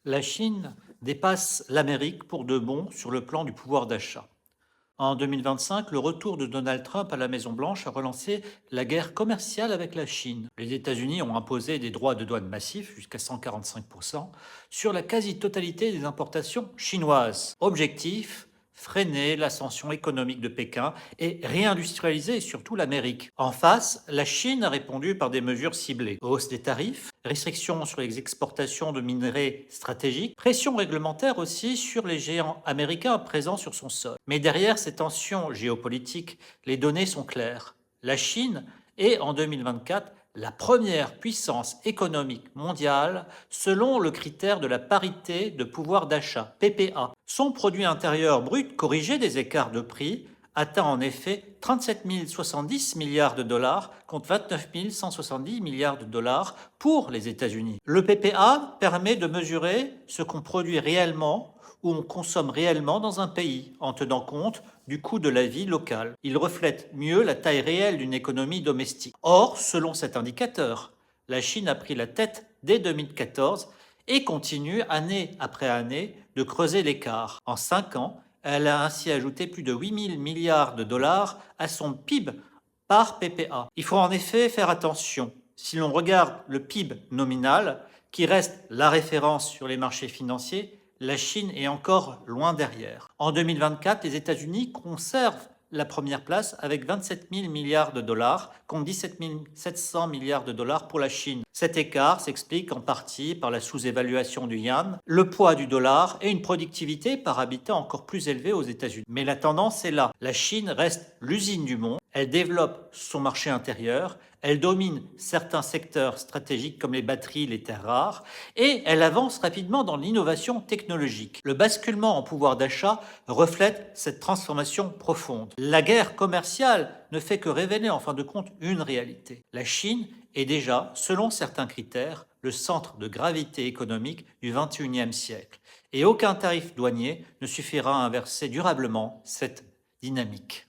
La Chine dépasse l'Amérique pour de bon sur le plan du pouvoir d'achat. En 2025, le retour de Donald Trump à la Maison-Blanche a relancé la guerre commerciale avec la Chine. Les États-Unis ont imposé des droits de douane massifs, jusqu'à 145%, sur la quasi-totalité des importations chinoises. Objectif, freiner l'ascension économique de Pékin et réindustrialiser surtout l'Amérique. En face, la Chine a répondu par des mesures ciblées. Hausse des tarifs, restrictions sur les exportations de minerais stratégiques, pression réglementaire aussi sur les géants américains présents sur son sol. Mais derrière ces tensions géopolitiques, les données sont claires. La Chine est en 2024 la première puissance économique mondiale selon le critère de la parité de pouvoir d'achat, PPA. Son produit intérieur brut corrigé des écarts de prix atteint en effet 37 070 milliards de dollars contre 29 170 milliards de dollars pour les États-Unis. Le PPA permet de mesurer ce qu'on produit réellement ou on consomme réellement dans un pays, en tenant compte du coût de la vie locale. Il reflète mieux la taille réelle d'une économie domestique. Or, selon cet indicateur, la Chine a pris la tête dès 2014 et continue année après année de creuser l'écart. En 5 ans, elle a ainsi ajouté plus de 8 000 milliards de dollars à son PIB par PPA. Il faut en effet faire attention. Si l'on regarde le PIB nominal, qui reste la référence sur les marchés financiers, la Chine est encore loin derrière. En 2024, les États-Unis conservent la première place avec 27 000 milliards de dollars contre 17 700 milliards de dollars pour la Chine. Cet écart s'explique en partie par la sous-évaluation du yuan, le poids du dollar et une productivité par habitant encore plus élevée aux États-Unis. Mais la tendance est là. La Chine reste l'usine du monde. Elle développe son marché intérieur, elle domine certains secteurs stratégiques comme les batteries, les terres rares, et elle avance rapidement dans l'innovation technologique. Le basculement en pouvoir d'achat reflète cette transformation profonde. La guerre commerciale ne fait que révéler en fin de compte une réalité. La Chine est déjà, selon certains critères, le centre de gravité économique du XXIe siècle. Et aucun tarif douanier ne suffira à inverser durablement cette dynamique.